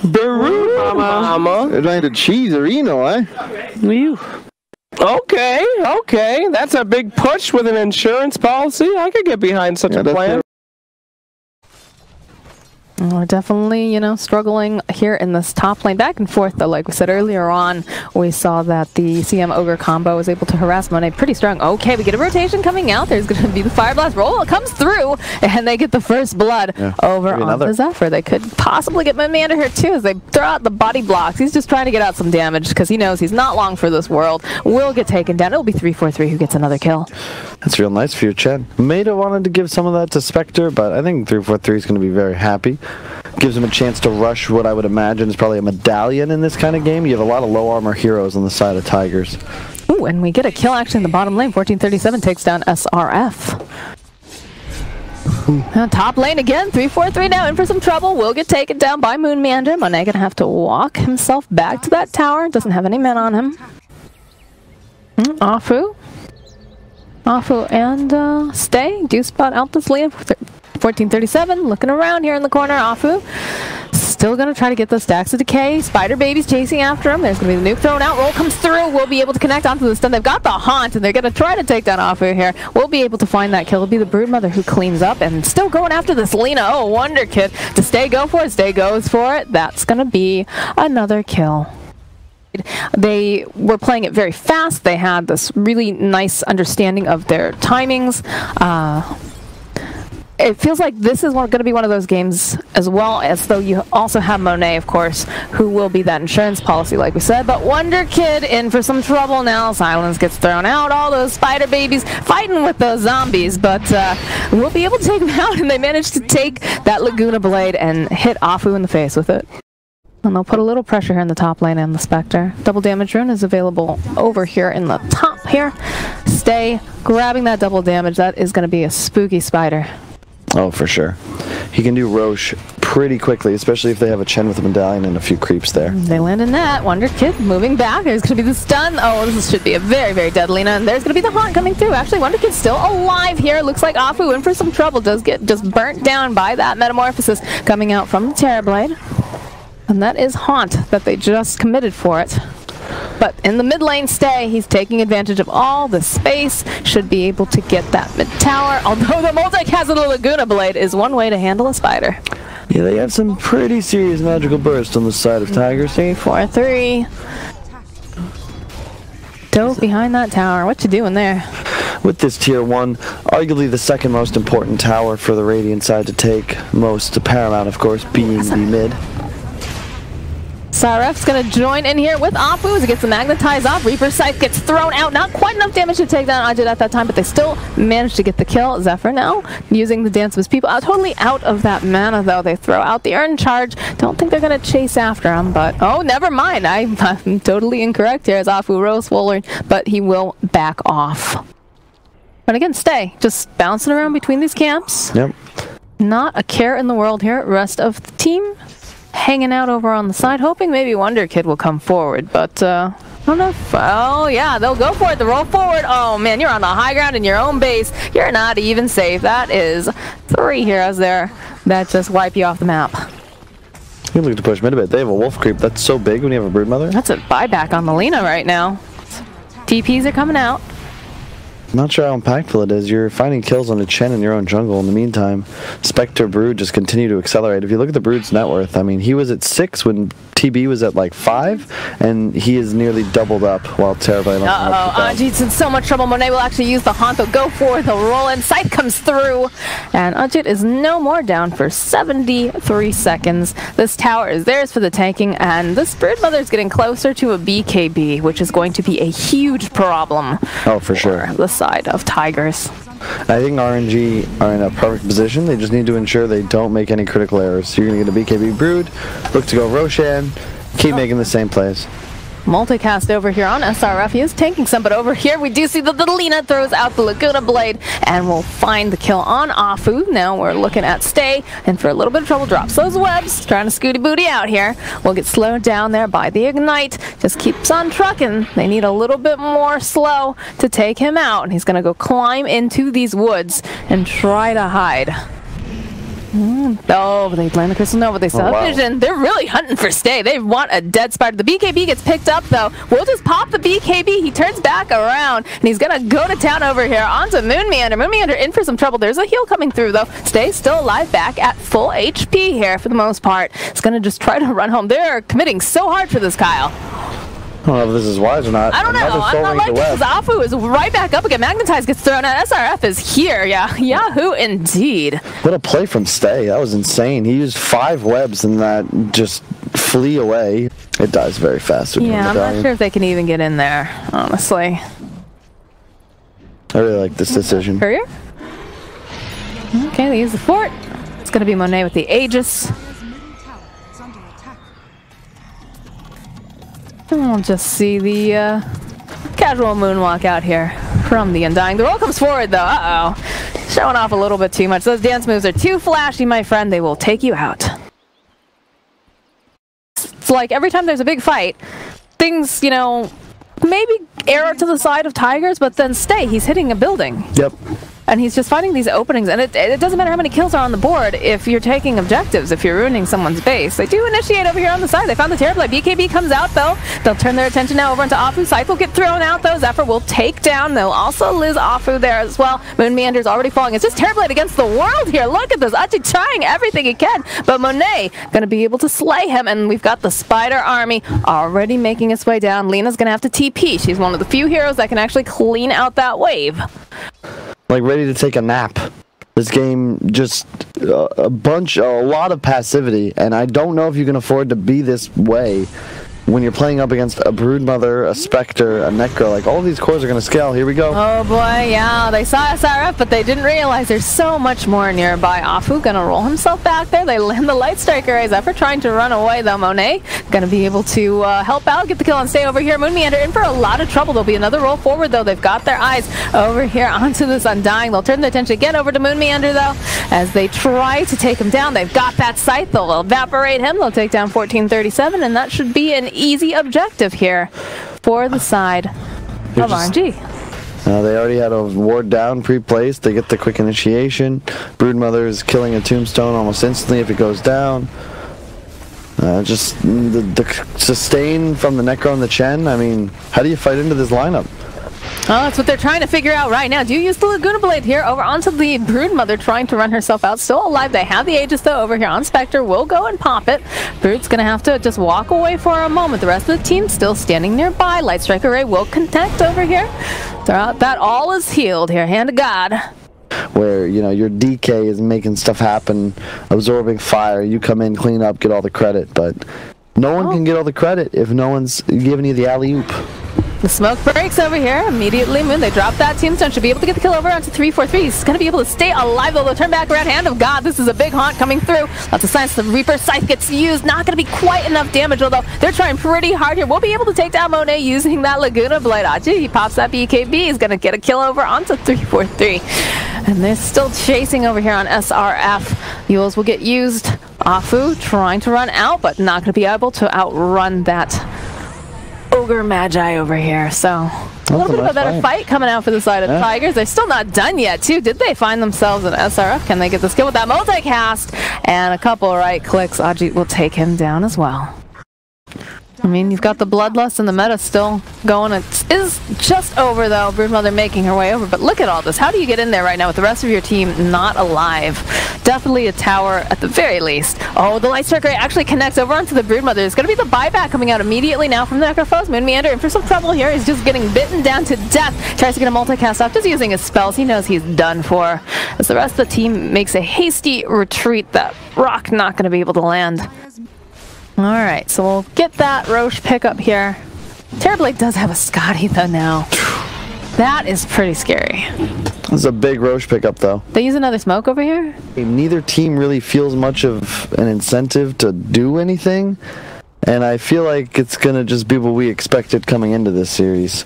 Baru mama. They're trying to cheese Reno, eh? Okay, okay. That's a big push with an insurance policy. I could get behind such a plan. We're definitely, you know, struggling here in this top lane. Back and forth, though, like we said earlier on, we saw that the CM Ogre combo was able to harass Monet pretty strong. Okay, we get a rotation coming out. There's going to be the Fire Blast roll. It comes through, and they get the first blood over on the Zephyr. They could possibly get Mamander here, too, as they throw out the body blocks. He's just trying to get out some damage because he knows he's not long for this world. Will get taken down. It'll be 3-4-3 who gets another kill. That's real nice for you, Chen. Meta wanted to give some of that to Spectre, but I think 3-4-3 is going to be very happy. Gives him a chance to rush what I would imagine is probably a medallion in this kind of game. You have a lot of low armor heroes on the side of Tigers. Ooh, and we get a kill actually in the bottom lane. 1437 takes down SRF. Now, top lane again, 3-4-3 now, in for some trouble. Will get taken down by Moonmander. Monet gonna have to walk himself back to that tower. Doesn't have any men on him. Afu and Stay do spot out this lane. 1437 looking around here in the corner. Afu still gonna try to get those stacks of decay. Spider baby's chasing after him. There's gonna be the nuke thrown out. Roll comes through. We'll be able to connect onto the stun. They've got the haunt, and they're gonna try to take down Afu here. We'll be able to find that kill. It'll be the Broodmother who cleans up and still going after this Lena. Oh, Wonder Kid to Stay go for it. Stay goes for it. That's gonna be another kill. They were playing it very fast. They had this really nice understanding of their timings. It feels like this is going to be one of those games as well, as though you also have Monet, of course, who will be that insurance policy, like we said. But Wonder Kid in for some trouble now. Silence gets thrown out. All those spider babies fighting with those zombies, but we'll be able to take them out, and they managed to take that Laguna Blade and hit Afu in the face with it. And they'll put a little pressure here in the top lane and the Spectre. Double damage rune is available over here in the top here. Stay grabbing that double damage. That is going to be a spooky spider. Oh, for sure. He can do Roche pretty quickly, especially if they have a Chen with a medallion and a few creeps there. They land in that. Wonder Kid moving back. There's going to be the stun. Oh, this should be a very, very deadly. And there's going to be the haunt coming through. Actually, Wonder Kid's still alive here. Looks like Afu in for some trouble. Does get just burnt down by that metamorphosis coming out from the Terrorblade. And that is haunt that they just committed for it. But in the mid lane Stay, he's taking advantage of all the space, should be able to get that mid tower, although the multicast of the Laguna Blade is one way to handle a spider. Yeah, they have some pretty serious magical bursts on the side of Tigers. 3-4-3. Dove behind that tower. What you doing there? With this tier 1, arguably the second most important tower for the Radiant side to take, most paramount, of course, being the mid. Saref's going to join in here with Afu as he gets the magnetized off. Reaper Scythe gets thrown out. Not quite enough damage to take down Ajit at that time, but they still managed to get the kill. Zephyr now using the Dance of His People. Totally out of that mana, though. They throw out the Earn Charge. Don't think they're going to chase after him, but oh, never mind. I'm totally incorrect here as Afu rolls forward, but he will back off. But again, Stay. Just bouncing around between these camps. Yep. Not a care in the world here. Rest of the team hanging out over on the side, hoping maybe Wonder Kid will come forward, but I don't know if, oh yeah, they'll go for it, they'll roll forward. Oh man, you're on the high ground in your own base. You're not even safe. That is 3 heroes there that just wipe you off the map. You look to push mid a bit. They have a wolf creep. That's so big when you have a Broodmother. That's a buyback on Melina right now. TPs are coming out. Not sure how impactful it is. You're finding kills on a Chen in your own jungle. In the meantime, Spectre Brood just continue to accelerate. If you look at the Brood's net worth, I mean, he was at 6 when TB was at like 5, and he is nearly doubled up while Terrorblade. Ajit's in so much trouble. Monet will actually use the haunt. They'll go for it. They'll roll in. Scythe comes through, and Ajit is no more down for 73 seconds. This tower is theirs for the tanking, and this Broodmother is getting closer to a BKB, which is going to be a huge problem. Oh, for sure. The side of Tigers. I think RNG are in a perfect position. They just need to ensure they don't make any critical errors. So you're going to get a BKB Brood, look to go Roshan, keep making the same plays. Multicast over here on SRF. He is tanking some, but over here we do see that the Lina throws out the Laguna Blade, and we'll find the kill on Afu. Now we're looking at Stay, and for a little bit of trouble, drops those webs, trying to scooty booty out here. We'll get slowed down there by the Ignite. Just keeps on trucking. They need a little bit more slow to take him out, and he's going to go climb into these woods and try to hide. Oh, but they land the Crystal Nova. They still have vision. Wow. They're really hunting for stay. They want a dead spider. The BKB gets picked up, though. We'll just pop the BKB. He turns back around, and he's going to go to town over here onto Moonmeander. Moonmeander in for some trouble. There's a heal coming through, though. Stay still alive, back at full HP here for the most part. It's going to just try to run home. They're committing so hard for this, Kyle. I don't know if this is wise or not. I don't know. I'm not liking this. Afu is right back up again. Magnetize gets thrown out. SRF is here. Yeah, Yahoo indeed. What a play from Stay. That was insane. He used 5 webs and that just flee away. It dies very fast. Yeah, I'm not sure if they can even get in there, honestly. I really like this decision. Courier? Okay, they use the fort. It's going to be Monet with the Aegis. We'll just see the casual moonwalk out here from the Undying. The roll comes forward, though. Uh-oh. Showing off a little bit too much. Those dance moves are too flashy, my friend. They will take you out. It's like every time there's a big fight, things, you know, maybe arrow to the side of Tigers, but then Stay. He's hitting a building. Yep. And he's just finding these openings, and it doesn't matter how many kills are on the board if you're taking objectives, if you're ruining someone's base. They do initiate over here on the side. They found the Terrorblade. BKB comes out, though. They'll turn their attention now over into Afu. Scythe will get thrown out, though. Zephyr will take down. They'll also lose Afu there as well. Moonmeander's already falling. It's just Terrorblade against the world here. Look at this. Achi trying everything he can, but Monet going to be able to slay him, and we've got the Spider Army already making its way down. Lena's going to have to TP. She's one of the few heroes that can actually clean out that wave. Like ready to take a nap. This game just a lot of passivity, and I don't know if you can afford to be this way when you're playing up against a Broodmother, a Spectre, a Necro. Like, all of these cores are going to scale. Here we go. Oh boy, yeah, they saw SRF, but they didn't realize there's so much more nearby. Afu gonna roll himself back there. They land the Light Striker as Zephyr trying to run away, though. Monet gonna be able to help out, get the kill and stay over here. Moonmeander in for a lot of trouble. There'll be another roll forward, though. They've got their eyes over here onto this Undying. They'll turn their attention again over to Moonmeander, though, as they try to take him down. They've got that Scythe. They'll evaporate him. They'll take down 1437, and that should be an easy objective here for the side of RNG. They already had a ward down pre-placed. They get the quick initiation. Broodmother is killing a tombstone almost instantly if it goes down. Just the sustain from the Necro and the Chen. I mean, how do you fight into this lineup? Oh, that's what they're trying to figure out right now. Do you use the Laguna Blade here over onto the Broodmother trying to run herself out? Still alive. They have the Aegis, though, over here on Spectre. We'll go and pop it. Brood's going to have to just walk away for a moment. The rest of the team still standing nearby. Light Strike Array will connect over here. Throughout that, all is healed here. Hand of God. Where, you know, your DK is making stuff happen, absorbing fire. You come in, clean up, get all the credit. But no one can get all the credit if no one's giving you the alley-oop. The smoke breaks over here. Immediately, Moon, they drop that tombstone. Should be able to get the kill over onto 343. He's going to be able to stay alive, though. They'll turn back around. Hand of God. This is a big haunt coming through. Lots of signs. The Reaper Scythe gets used. Not going to be quite enough damage, although they're trying pretty hard here. We'll be able to take down Monet using that Laguna Blade. Achi, he pops that BKB. He's going to get a kill over onto 343. And they're still chasing over here on SRF. Yules will get used. Afu trying to run out, but not going to be able to outrun that Ogre Magi over here. So a little bit of a better fight coming out for the side of Tigers. They're still not done yet, too. Did they find themselves an SRF? Can they get the skill with that multicast? And a couple right clicks. Ajit will take him down as well. I mean, you've got the Bloodlust and the meta still going. It is just over, though. Broodmother making her way over. But look at all this. How do you get in there right now with the rest of your team not alive? Definitely a tower at the very least. Oh, the Light Striker actually connects over onto the Broodmother. There's going to be the buyback coming out immediately now from the Necrophos. Moonmeander in for some trouble here. He's just getting bitten down to death. Tries to get a multicast off, just using his spells. He knows he's done for. As the rest of the team makes a hasty retreat, that rock not going to be able to land. Alright, so we'll get that Roche pickup here. Terrorblade does have a Scotty, though, now. That is pretty scary. This is a big Roche pickup, though. They use another smoke over here? Neither team really feels much of an incentive to do anything. And I feel like it's going to just be what we expected coming into this series.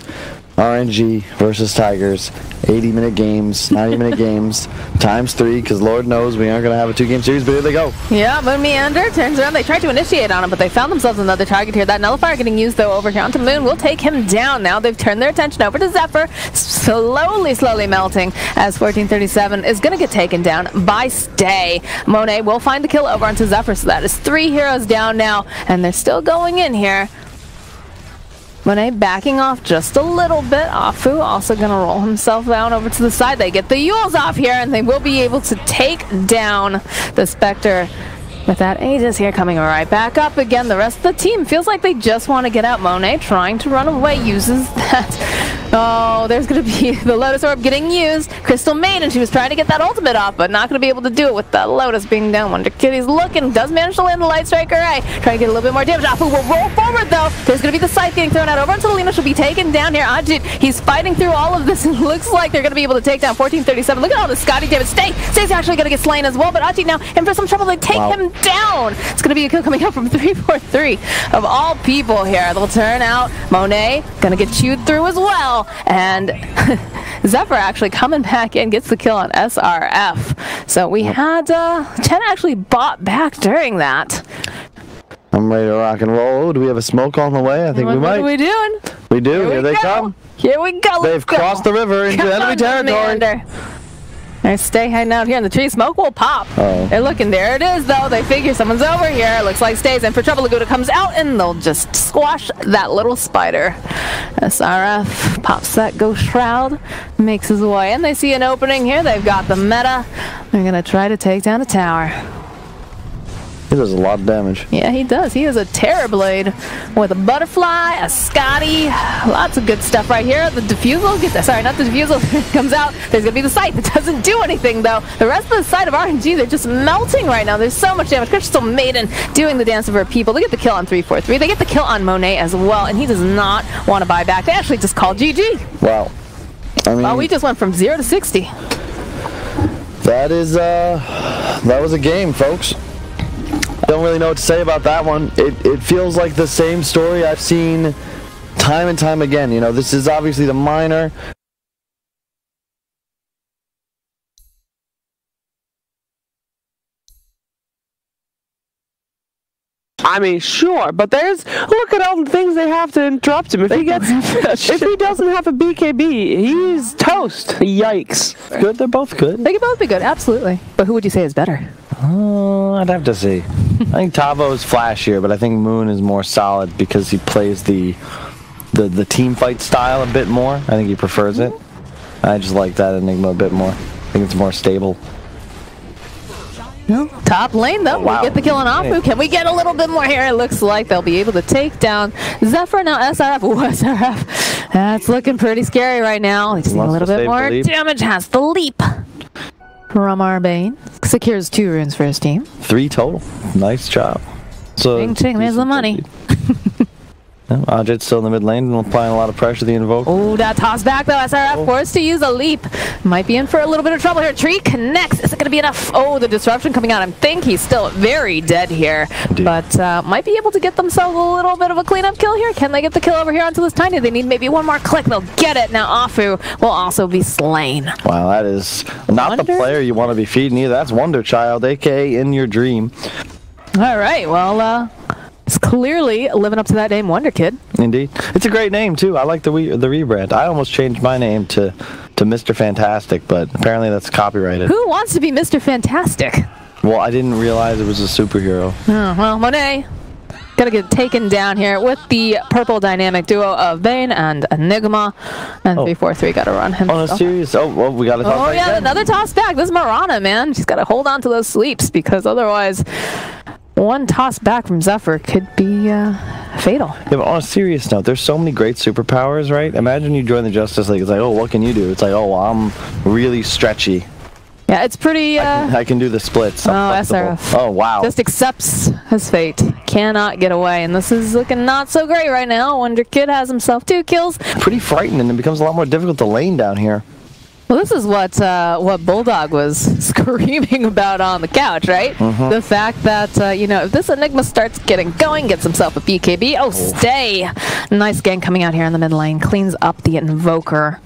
RNG versus Tigers. 80-minute games, 90-minute games, times 3, because Lord knows we aren't going to have a 2-game series, but here they go. Yeah, Moon Meander turns around. They tried to initiate on him, but they found themselves another target here. That Nullifier getting used, though, over here onto Moon will take him down. Now they've turned their attention over to Zephyr, slowly melting, as 1437 is going to get taken down by Stay. Monet will find the kill over onto Zephyr, so that is 3 heroes down now, and they're still going in here. Monet backing off just a little bit. Afu also going to roll himself down over to the side. They get the Yules off here, and they will be able to take down the Spectre. With that Aegis here coming right back up again. The rest of the team feels like they just want to get out. Monet trying to run away, uses that. Oh, there's going to be the Lotus Orb getting used. Crystal Maiden, she was trying to get that ultimate off, but not going to be able to do it with the Lotus being down. Wonder Kitty's looking, does manage to land the Light Striker Ray. Trying to get a little bit more damage. Afu will roll forward, though. There's going to be the Scythe getting thrown out over until Lena. She'll be taken down here. Ajit, he's fighting through all of this. It looks like they're going to be able to take down 1437. Look at all the Scotty damage. Stay's actually going to get slain as well, but Ajit now in for some trouble. They take him down. It's going to be a kill coming out from 343 of all people here. They'll turn out. Monet going to get chewed through as well. And Zephyr actually coming back in, gets the kill on SRF. So we had Chen actually bought back during that. I'm ready to rock and roll. Do we have a smoke on the way? I think we might. What are we doing? We do. Here they come. Here we go. They've crossed the river into enemy territory. They stay hiding out here in the tree. Smoke will pop. They're looking. There it is, though. They figure someone's over here. Looks like Stay's in for trouble. Laguna comes out, and they'll just squash that little spider. SRF pops that Ghost Shroud, makes his way, and they see an opening here. They've got the meta. They're going to try to take down a tower. He does a lot of damage. Yeah, he does. He is a Terrorblade with a Butterfly, a Scotty, lots of good stuff right here. The Diffusal, sorry, not the Diffusal, comes out. There's going to be the Scythe. It doesn't do anything, though. The rest of the side of RNG, they're just melting right now. There's so much damage. Crystal Maiden doing the dance of her people. They get the kill on 343. They get the kill on Monet as well, and he does not want to buy back. They actually just called GG. Wow. I mean, well, we just went from 0 to 60. That was a game, folks. Don't really know what to say about that one. It feels like the same story I've seen time and time again. You know, this is obviously the minor. I mean, sure, but look at all the things they have to interrupt him. If he doesn't have a BKB, he's toast. Yikes. Good, they're both good. They can both be good, absolutely. But who would you say is better? I'd have to see. I think Tavo is flashier, but I think Moon is more solid because he plays the team fight style a bit more. I think he prefers it. I just like that Enigma a bit more. I think it's more stable. No. Top lane, though. Wow. We get the kill on Afu. Can we get a little bit more here? It looks like they'll be able to take down Zephyr. Now SRF. Ooh, SRF. That's looking pretty scary right now. They just need a little bit more damage. Has the leap from Arbane. Secures 2 runes for his team. 3 total. Nice job. So Ching ching, there's the money. Ajit's still in the mid lane and applying a lot of pressure to the Invoke. Oh, that toss back though. SRF forced to use a leap. Might be in for a little bit of trouble here. Tree connects. Is it going to be enough? Oh, the disruption coming out. I think he's still very dead here. Indeed. But might be able to get themselves a little bit of a cleanup kill here. Can they get the kill over here onto this Tiny? They need maybe one more click. They'll get it. Now Afu will also be slain. Wow, that is not the player you want to be feeding either. That's Wonder Child, a.k.a. In Your Dream. All right, well, it's clearly living up to that name, Wonder Kid. Indeed. It's a great name, too. I like the rebrand. I almost changed my name to Mr. Fantastic, but apparently that's copyrighted. Who wants to be Mr. Fantastic? Well, I didn't realize it was a superhero. Oh, well, Monet gonna get taken down here with the purple dynamic duo of Bane and Enigma. And 343 gotta run him. On a serious, well, we gotta talk about yeah, another toss back. This is Marana, man. She's gotta hold on to those sleeps because otherwise one toss back from Zephyr could be fatal. Yeah, but on a serious note, there's so many great superpowers, right? Imagine you join the Justice League. It's like, oh, what can you do? It's like, oh, well, I'm really stretchy. Yeah, it's pretty... I can do the splits. SRF. Oh, wow. Just accepts his fate. Cannot get away. And this is looking not so great right now. Wonder Kid has himself 2 kills. Pretty frightening. It becomes a lot more difficult to lane down here. Well, this is what Bulldog was screaming about on the couch, right? The fact that, you know, if this Enigma starts getting going, gets himself a BKB. Oh, stay! Nice gank coming out here in the mid lane. Cleans up the Invoker.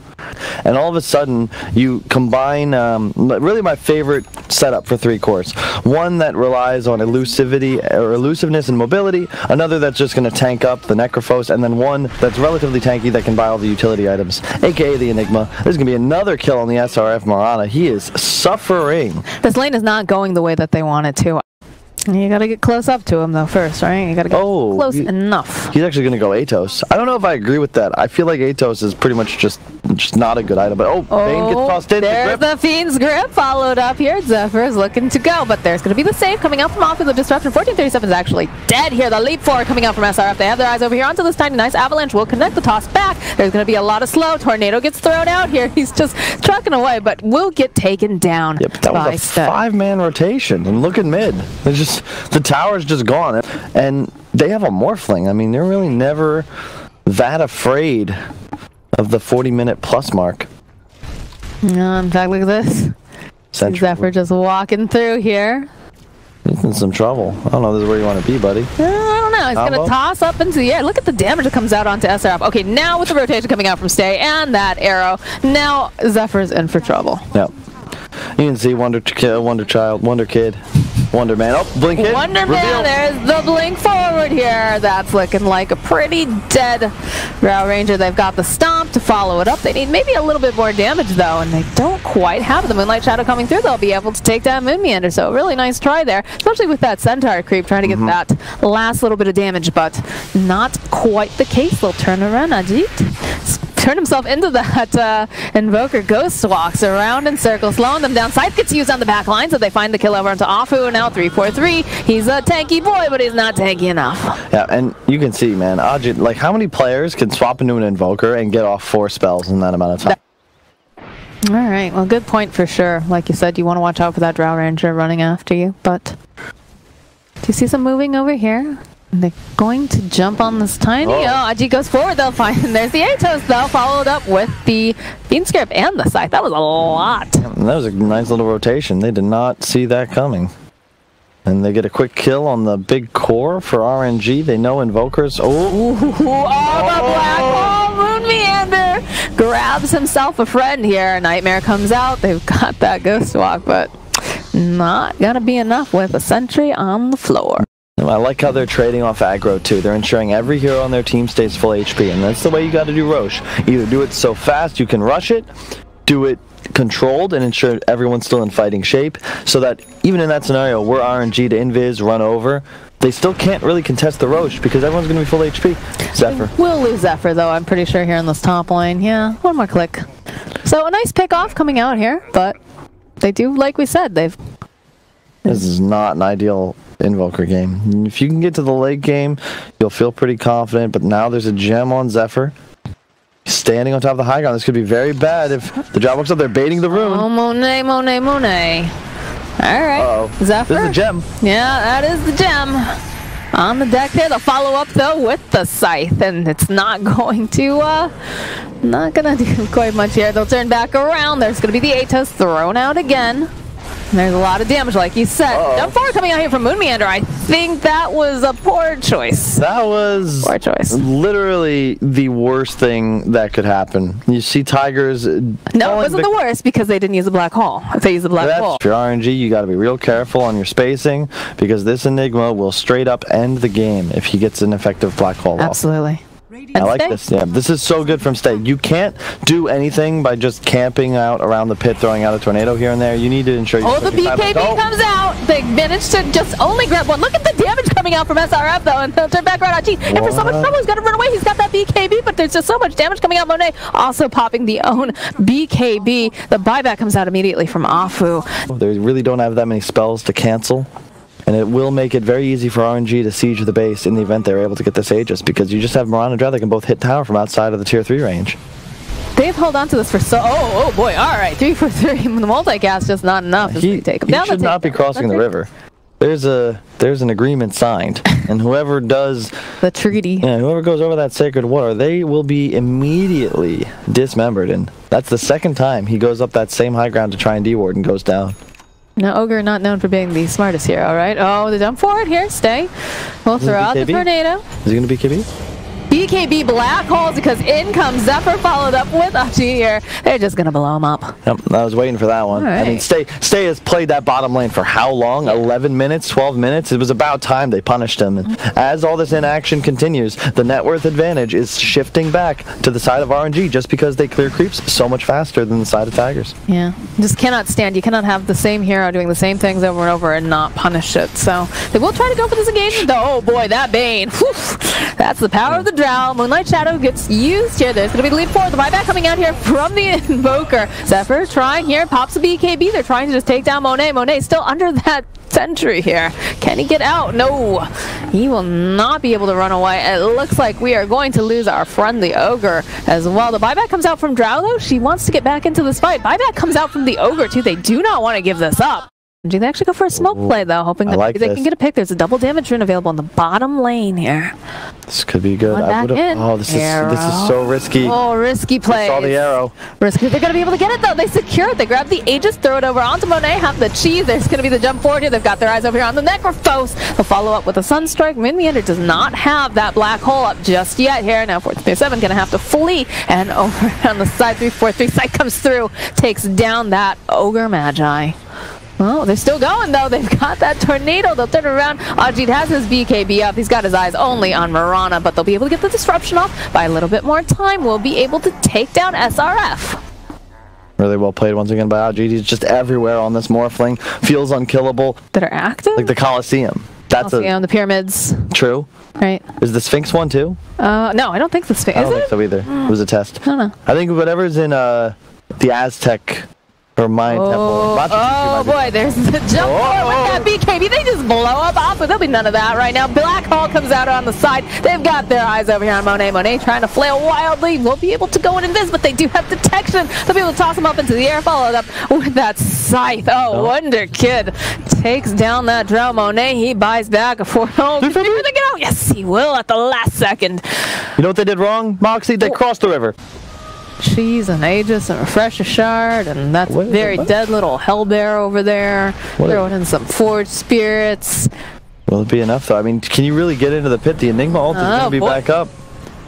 And all of a sudden, you combine really my favorite setup for 3 cores. One that relies on elusiveness and mobility, another that's just going to tank up the Necrophos, and then one that's relatively tanky that can buy all the utility items, aka the Enigma. There's going to be another kill on the SRF Mirana. He is suffering. This lane is not going the way that they want it to. You gotta get close up to him though first, right? You gotta get close enough. He's actually gonna go Atos. I don't know if I agree with that. I feel like Atos is pretty much just not a good item. But Bane gets tossed in. There's the Fiend's Grip followed up here. Zephyr is looking to go, but there's gonna be the save coming out from off of the disruption. 1437 is actually dead here. The leap forward coming out from SRF. They have their eyes over here onto this tiny nice Avalanche. Will connect the toss back. There's gonna be a lot of slow. Tornado gets thrown out here. He's just trucking away, but will get taken down. Yep, that was a 5-man rotation. And look at mid. It's just the tower's just gone, and they have a Morphling. I mean, they're really never that afraid of the 40-minute plus mark. In fact, look at this. Zephyr just walking through here. He's in some trouble. I don't know if this is where you want to be, buddy. I don't know. He's going to toss up into the air. Look at the damage that comes out onto SRF. Okay, now with the rotation coming out from Stay and that arrow, now Zephyr's in for trouble. Yep. You can see Wonder Child, Wonder Kid, Wonder Man. Oh, blink it. Wonder Man, there's the blink forward here. That's looking like a pretty dead Drow Ranger. They've got the stomp to follow it up. They need maybe a little bit more damage though, and they don't quite have the Moonlight Shadow coming through. They'll be able to take down Moon Meander. So really nice try there, especially with that Centaur creep trying to get that last little bit of damage, but not quite the case. They'll turn around. Ajit turn himself into that Invoker. Ghost walks around in circles, slowing them down. Scythe gets used on the back line, so they find the kill over into Afu. Now 3-4-3. He's a tanky boy, but he's not tanky enough. Yeah, and you can see, man, Ajit, like how many players can swap into an Invoker and get off 4 spells in that amount of time? All right, well, good point for sure. Like you said, you want to watch out for that Drow Ranger running after you, but do you see some moving over here? They're going to jump on this tiny. Oh, Aji goes forward. They'll find. There's the Atos, though, followed up with the Fiend's Grip and the Scythe. That was a lot. That was a nice little rotation. They did not see that coming. And they get a quick kill on the big core for RNG. They know Invokers. Oh, the black hole. Moon Meander grabs himself a friend here. Nightmare comes out. They've got that Ghost Walk, but not going to be enough with a sentry on the floor. I like how they're trading off aggro too. They're ensuring every hero on their team stays full HP, and that's the way you got to do Roche. Either do it so fast you can rush it, do it controlled and ensure everyone's still in fighting shape, so that even in that scenario where RNG to invis, run over, they still can't really contest the Roche because everyone's going to be full HP. Zephyr. We'll lose Zephyr though, I'm pretty sure, here in this top lane. Yeah, one more click. So a nice pick off coming out here, but they do, like we said, they've... This is not an ideal Invoker game. If you can get to the late game, you'll feel pretty confident, but now there's a gem on Zephyr. Standing on top of the high ground. This could be very bad if the job looks up. They're baiting the rune. Oh, Monet. Alright, Zephyr. This is a gem. Yeah, that is the gem. On the deck there, they'll follow up though with the Scythe, and it's not going to, not gonna do quite much here. They'll turn back around. There's gonna be the Atos thrown out again. There's a lot of damage, like you said. Jump forward coming out here from Moon Meander. I think that was a poor choice. That was poor choice. Literally the worst thing that could happen. You see Tigers. No, it wasn't the worst because they didn't use a black hole. If they use a black hole. If you're RNG, you got to be real careful on your spacing because this Enigma will straight up end the game if he gets an effective black hole. Absolutely. I like this. Yeah, this is so good from Stay. You can't do anything by just camping out around the pit, throwing out a tornado here and there. You need to ensure you. Oh, the BKB comes out. They managed to just only grab one. Look at the damage coming out from SRF though, and they'll turn back around on G. And for so much trouble, he's got to run away. He's got that BKB, but there's just so much damage coming out. Monet also popping the own BKB. The buyback comes out immediately from Afu. They really don't have that many spells to cancel. And it will make it very easy for RNG to siege the base in the event they're able to get this Aegis, because you just have Mirana and Drow that can both hit tower from outside of the tier 3 range. They've held on to this for so... Oh boy, alright, 3-4-3. The multicast just not enough. He should not be crossing the river. there's an agreement signed, and whoever does the treaty, whoever goes over that sacred water, they will be immediately dismembered. And that's the second time he goes up that same high ground to try and D-ward and goes down. Now, Ogre not known for being the smartest here, all right? Oh, the jump forward here, stay. We'll throw out the tornado. Is he going to be KB? BKB black holes because in comes Zephyr, followed up with Uchi here. They're just going to blow him up. Yep, I was waiting for that one. Right. I mean, Stay has played that bottom lane for how long? 11 minutes, 12 minutes? It was about time they punished him. And as all this inaction continues, the net worth advantage is shifting back to the side of RNG just because they clear creeps so much faster than the side of Tigers. Yeah, just cannot stand. You cannot have the same hero doing the same things over and over and not punish it. So they will try to go for this engagement, though. Oh boy, that Bane. Whew. That's the power of the Drow. Moonlight Shadow gets used here. There's going to be the lead forward. The buyback coming out here from the Invoker. Zephyr trying here. Pops a BKB. They're trying to just take down Monet. Monet still under that sentry here. Can he get out? No. He will not be able to run away. It looks like we are going to lose our friend, the Ogre, as well. The buyback comes out from Drow, though. She wants to get back into this fight. Buyback comes out from the Ogre, too. They do not want to give this up. They actually go for a smoke play, though, hoping that maybe they can get a pick. There's a double damage rune available in the bottom lane here. This could be good. Oh, this is so risky. Oh, risky play. I saw the arrow. Risky. They're going to be able to get it, though. They secure it. They grab the Aegis, throw it over onto Monet, have the cheese. There's going to be the jump forward here. They've got their eyes over here on the Necrophos. They'll follow up with a Sunstrike. Meander does not have that black hole up just yet here. Now, 437 going to have to flee. And over on the side, 343 side comes through, takes down that Ogre Magi. Well, they're still going, though. They've got that tornado. They'll turn around. Ajit has his BKB up. He's got his eyes only on Mirana, but they'll be able to get the disruption off by a little bit more time. We'll be able to take down SRF. Really well played once again by Ajit. He's just everywhere on this Morphling. Feels unkillable. That are active? Like the Coliseum. That's the pyramids. True. Right. Is the Sphinx one, too? No, I don't think the Sphinx. I don't think so either. It was a test. I don't know. I think whatever's in the Aztec... or Mayan temple. Oh boy, there's the jump forward with that BKB. They just blow up off, but there'll be none of that right now. Black Hole comes out on the side. They've got their eyes over here on Monet. Monet trying to flail wildly. Won't be able to go in invis, but they do have detection. They'll be able to toss him up into the air, followed up with that scythe. Oh, Wonder Kid takes down that Drow. Monet, he buys back a 4-0. Can they get out? Yes, he will at the last second. You know what they did wrong, Moxie? They crossed the river. Cheese and Aegis and Refresher Shard, and that's a very dead little Hellbear over there. Throwing in some Forge Spirits. Will it be enough, though? I mean, can you really get into the pit? The Enigma ult is going to be back up.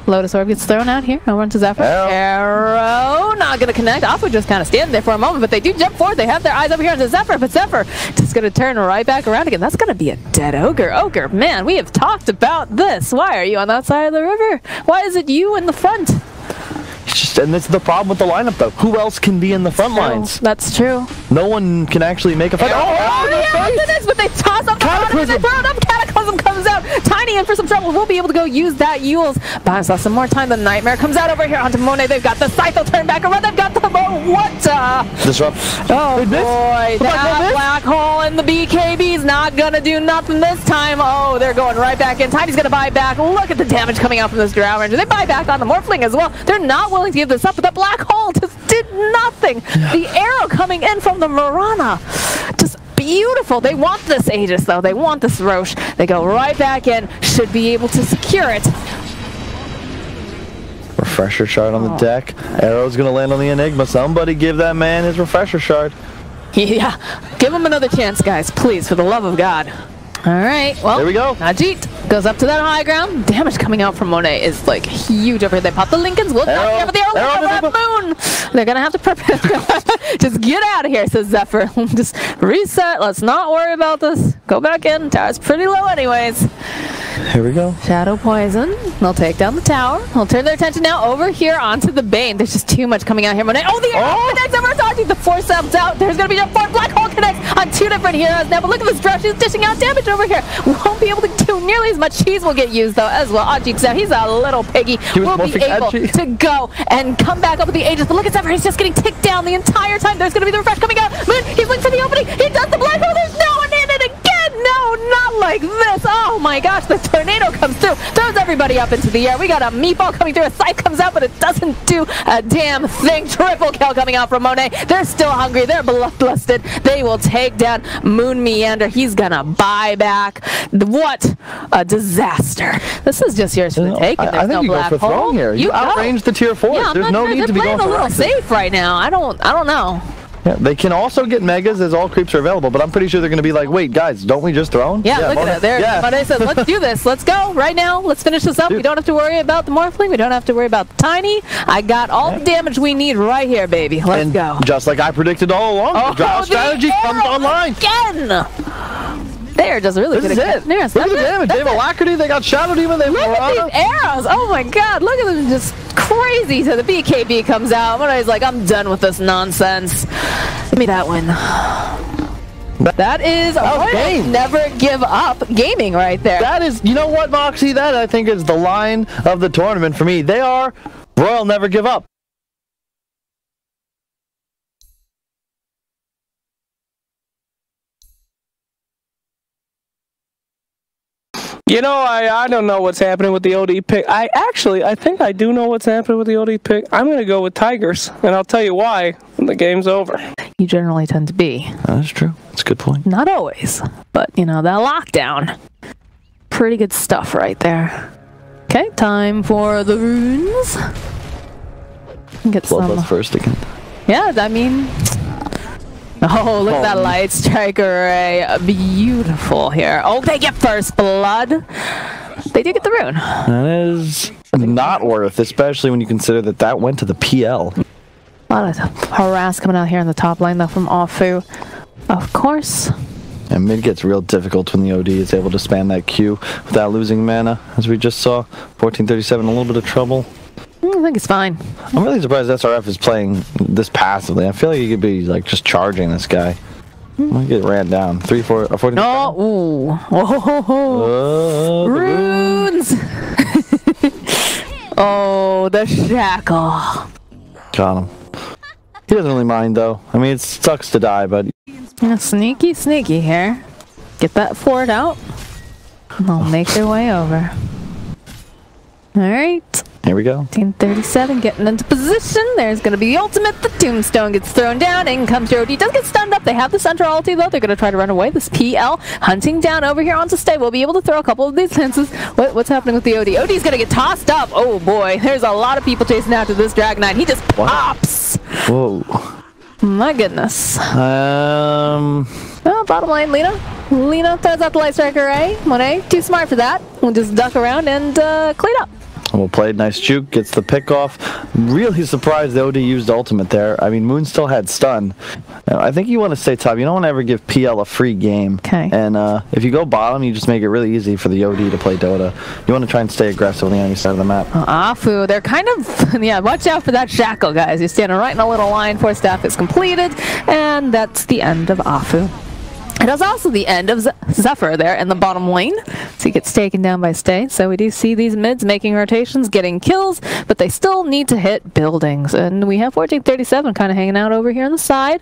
Lotus Orb gets thrown out here. Over into Zephyr. Arrow. Not going to connect. Afu just kind of standing there for a moment, but they do jump forward. They have their eyes over here on Zephyr, but Zephyr just going to turn right back around again. That's going to be a dead Ogre. Ogre, man, we have talked about this. Why are you on that side of the river? Why is it you in the front? And this is the problem with the lineup, though. Who else can be in the front lines? That's true. No one can actually make a fight. But they toss up Cataclysm. They throw it up. Cataclysm comes out. Tiny in for some trouble. We'll be able to go use that Yules. Buy himself some more time. The Nightmare comes out over here onto Monet. They've got the Scythe. They'll turn back around. They've got the what? Disrupt. Oh boy, that black hole in the BKB's not gonna do nothing this time. Oh, they're going right back in. Tiny's gonna buy back. Look at the damage coming out from this Drow Ranger. They buy back on the Morphling as well. They're not willing to give this up, but the black hole just did nothing. The arrow coming in from the Mirana, just beautiful. They want this Aegis, though. They want this Roche. They go right back in. Should be able to secure it. Refresher Shard on the deck. Arrow's going to land on the Enigma. Somebody give that man his Refresher Shard. Yeah. Give him another chance, guys. Please, for the love of God. All right. Well, there we go. Ajit goes up to that high ground. Damage coming out from Monet is like huge over here. They pop the Lincolns. We'll not care, but the arrow moon. They're going to have to just get out of here, says Zephyr. Just reset. Let's not worry about this. Go back in. Tower's pretty low anyways. Here we go. Shadow Poison. They'll take down the tower. They'll turn their attention now over here onto the Bane. There's just too much coming out here. Monet. Oh, the arrow connects over Ajit. The force up's out. There's going to be a black hole connects on two different heroes now. But look at this Drow. She's dishing out damage over here. Won't be able to do nearly as much. Cheese will get used, though, as well. Ajit's out. He's a little piggy. Will be able to go and come back up with the Aegis. But look at Zephyr. He's just getting ticked down the entire time. There's going to be the refresh coming out. Moon, he's looking for the opening. He does the black hole. There's no one in it again. No, not like this. Oh, my gosh. The tornado comes through. Throws everything everybody up into the air. We got a meatball coming through. A scythe comes out, but it doesn't do a damn thing. Triple kill coming out from Monet. They're still hungry. They're bloodlusted. They will take down Moon Meander. He's gonna buy back. What a disaster. This is just yours for the taking. I think you go for throwing here. You outrange the tier 4. Yeah, there's no need to be going for a little safe right now. I don't know. Yeah, they can also get megas as all creeps are available, but I'm pretty sure they're going to be like, wait, guys, don't we just throw them? Yeah, look at it. Monet said, let's do this. Let's go right now. Let's finish this up. We don't have to worry about the Morphling. We don't have to worry about the Tiny. I got all the damage we need right here, baby. Let's go. Just like I predicted all along, the drought strategy comes online. Again! They're just really good at Look at the damage. They have Alacrity. They got Shadow Demon. They have Look at these arrows. Oh my god. Look at them just crazy. So the BKB comes out. Monet's like, I'm done with this nonsense. Give me that one. That is Royal Never Give Up gaming right there. That is, you know what, Moxie? That I think is the line of the tournament for me. They are Royal Never Give Up. You know, I don't know what's happening with the OD pick. I think I do know what's happening with the OD pick. I'm going to go with Tigers, and I'll tell you why when the game's over. You generally tend to be. That's true. That's a good point. Not always, but, you know, that lockdown. Pretty good stuff right there. Okay, time for the runes. Get some. First again. Yeah, I mean... Oh, look at that light strike array. Beautiful here. Oh, they get first blood. They do get the rune. That is not worth, especially when you consider that that went to the PL. A lot of harass coming out here in the top lane, though, from Afu. Of course. And mid gets real difficult when the OD is able to spam that Q without losing mana, as we just saw. 1437, a little bit of trouble. I think it's fine. I'm really surprised SRF is playing this passively. I feel like he could be like just charging this guy. I'm gonna get ran down. 3-4, 14. Oh, ooh. Oh, runes! Oh, the shackle. Got him. He doesn't really mind though. I mean, it sucks to die, but yeah, sneaky here. Get that fort out. And they'll make their way over. All right. Here we go. 1937 getting into position. There's going to be the ultimate. The tombstone gets thrown down. In comes your OD. Does get stunned up. They have the center ulti though. They're going to try to run away. This PL hunting down over here onto stay. We'll be able to throw a couple of these hints. What's happening with the OD? OD's going to get tossed up. Oh boy. There's a lot of people chasing after this Dragonite. He just pops. Whoa. My goodness. Oh, bottom lane, Lina. Lina throws out the light strike array. Monet, too smart for that. We'll just duck around and clean up. Well played, nice juke, gets the pick off. Really surprised the OD used ultimate there. I mean, Moon still had stun. I think you want to stay top. You don't want to ever give PL a free game. Okay. And if you go bottom, you just make it really easy for the OD to play Dota. You want to try and stay aggressive on the enemy side of the map. Afu, they're kind of, yeah, watch out for that shackle, guys. You're standing right in a little line. Force staff is completed, and that's the end of Afu. It is also the end of Zephyr there in the bottom lane. So he gets taken down by Stay. So we do see these mids making rotations, getting kills, but they still need to hit buildings. And we have 1437 kind of hanging out over here on the side.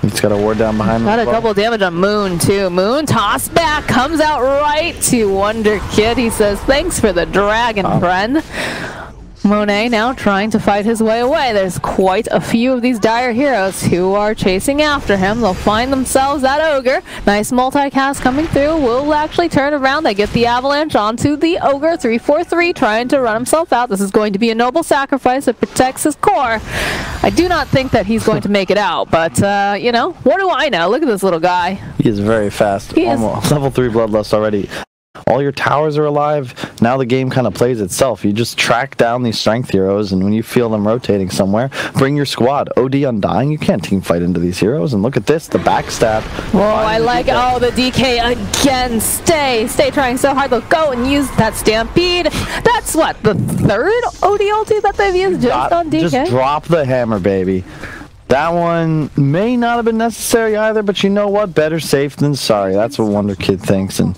He's got a ward down behind him. Got a double damage on Moon, too. Moon toss back, comes out right to Wonder Kid. He says, thanks for the dragon, friend. Monet now trying to fight his way away. There's quite a few of these dire heroes who are chasing after him. They'll find themselves that Ogre. Nice multicast coming through. Will actually turn around. They get the avalanche onto the Ogre. 3-4-3 trying to run himself out. This is going to be a noble sacrifice that protects his core. I do not think that he's going to make it out, but you know, what do I know? Look at this little guy. He is very fast. He is. Level 3 bloodlust already. All your towers are alive. Now the game kind of plays itself. You just track down these strength heroes, and when you feel them rotating somewhere, bring your squad. OD Undying, you can't team fight into these heroes. And look at this, the backstab. Whoa, I like it. Oh, the DK again. Stay trying so hard. They'll go and use that Stampede. That's what, the third OD ulti that they've used just on DK? Just drop the hammer, baby. That one may not have been necessary either, but you know what? Better safe than sorry. That's what Wonder Kid thinks. And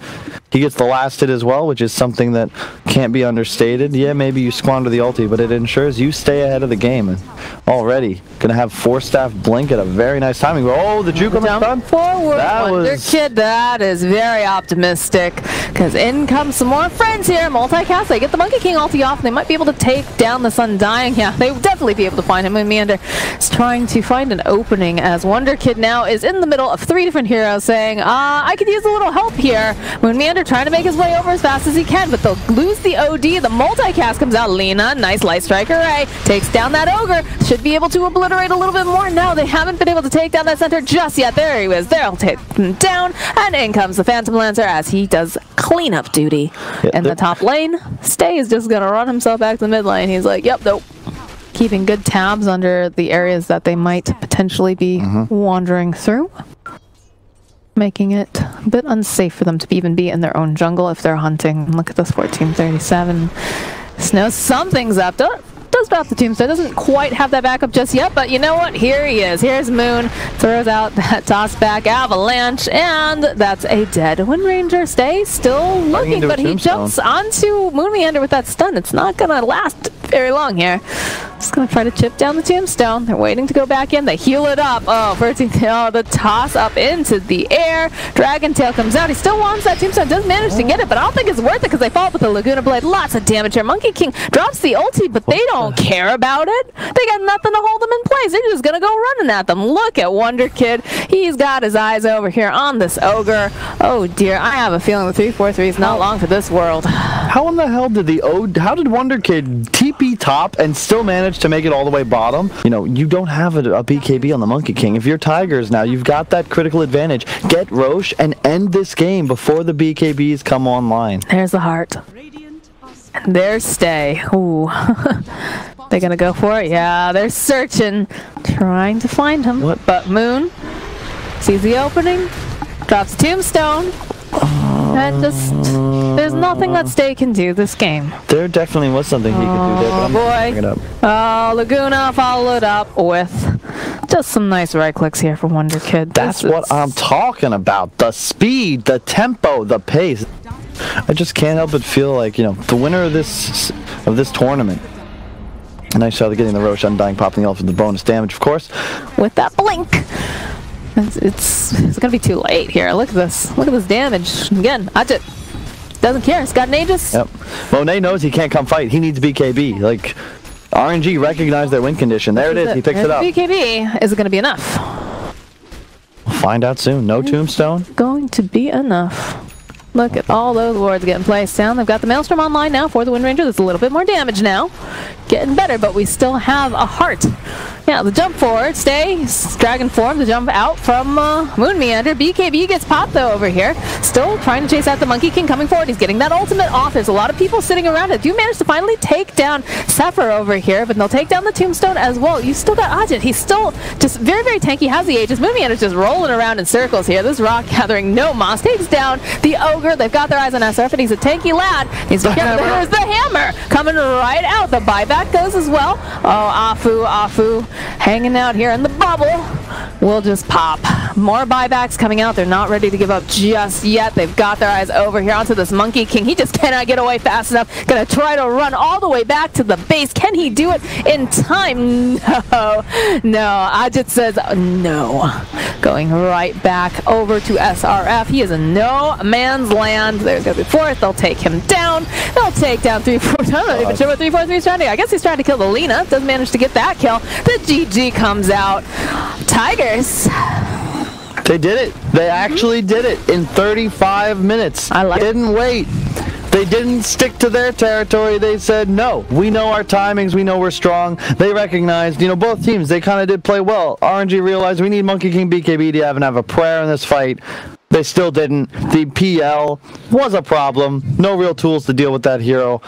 He gets the last hit as well, which is something that can't be understated. Yeah, maybe you squander the ulti, but it ensures you stay ahead of the game. And already gonna have 4-staff blink at a very nice timing. Oh, the juke on the stun. Forward, Wonderkid, that is very optimistic, because in comes some more friends here. Multicast, they get the Monkey King ulti off, and they might be able to take down this Undying. Yeah, they would definitely be able to find him. Moonmeander is trying to find an opening, as Wonderkid now is in the middle of 3 different heroes, saying, I could use a little help here. Moonmeander trying to make his way over as fast as he can, but they'll lose the OD. The multicast comes out. Lena, nice light strike array, takes down that ogre. Should be able to obliterate a little bit more. No, they haven't been able to take down that center just yet. There he is. They'll take him down, and in comes the Phantom Lancer as he does cleanup duty in the top lane. Stay is just gonna run himself back to the mid lane. He's like, yep, nope. Keeping good tabs under the areas that they might potentially be wandering through, making it a bit unsafe for them to even be in their own jungle if they're hunting. Look at this 1437. Snow, something's up. Does drop the tombstone, doesn't quite have that backup just yet, but you know what? Here he is. Here's Moon, throws out that toss back avalanche, and that's a dead Wind Ranger. Stay still looking, but he jumps onto Moonmeander with that stun. It's not gonna last very long here. Just gonna try to chip down the tombstone. They're waiting to go back in. They heal it up. Oh, the toss up into the air. Dragon Tail comes out. He still wants that tombstone. Does manage to get it, but I don't think it's worth it because they fall with the Laguna Blade. Lots of damage here. Monkey King drops the ulti, but they don't care about it. They got nothing to hold them in place. They're just gonna go running at them. Look at Wonderkid. He's got his eyes over here on this ogre. Oh dear, I have a feeling the 343 is not long for this world. How in the hell did how did Wonderkid TP top and still manage to make it all the way bottom? You know, you don't have a BKB on the Monkey King. If you're Tigers now, you've got that critical advantage. Get Roche and end this game before the BKBs come online. There's the heart. And there's Stay. Ooh. They're gonna go for it? Yeah, they're searching, trying to find him. What? But Moon sees the opening, drops the tombstone, and just, there's nothing that Stay can do this game. There definitely was something he could do there, but I'm not bringing it up. Oh, Laguna followed up with just some nice right clicks here for Wonderkid. That's what I'm talking about. The speed, the tempo, the pace. I just can't help but feel like, you know, the winner of this tournament. Nice shot of getting the Roche Undying, popping the ult for the bonus damage, of course. With that blink. It's gonna be too late here. Look at this. Look at this damage. Again, Ajit doesn't care. He's got an Aegis. Yep. Monet knows he can't come fight. He needs BKB. Like, RNG recognized their win condition. There it is. He picks it up. BKB, is it gonna be enough? We'll find out soon. No tombstone. Going to be enough. Look at all those wards getting placed down. They've got the Maelstrom online now for the Wind Ranger. There's a little bit more damage now. Getting better, but we still have a heart. Yeah, the jump forward, Stay, dragon form, the jump out from Moonmeander. BKB gets popped though over here. Still trying to chase out the Monkey King coming forward. He's getting that ultimate off. There's a lot of people sitting around it. Do manage to finally take down Sapphire over here, but they'll take down the tombstone as well. You still got Ajit. He's still just very, very tanky. Has the Aegis. Moonmeander's just rolling around in circles here. This rock gathering no moss takes down the ogre. They've got their eyes on SRF, and he's a tanky lad. He's there's the hammer coming right out. The buyback goes as well. Oh, Afu hanging out here in the bubble. We'll just pop. More buybacks coming out. They're not ready to give up just yet. They've got their eyes over here onto this Monkey King. He just cannot get away fast enough. Gonna try to run all the way back to the base. Can he do it in time? No. No. Ajit says no. Going right back over to SRF. He is in no man's land. There's gonna be fourth. They'll take him down. They'll take down 3-4. I'm not even sure what 3-4-3 is trying to do. I guess he's trying to kill the Lena. Doesn't manage to get that kill. The GG comes out. Tigers. They did it. They actually did it in 35 minutes. I like it. Didn't wait. They didn't stick to their territory. They said, no, we know our timings. We know we're strong. They recognized, you know, both teams, they kind of did play well. RNG realized we need Monkey King BKB to have a prayer in this fight. They still didn't. The PL was a problem. No real tools to deal with that hero.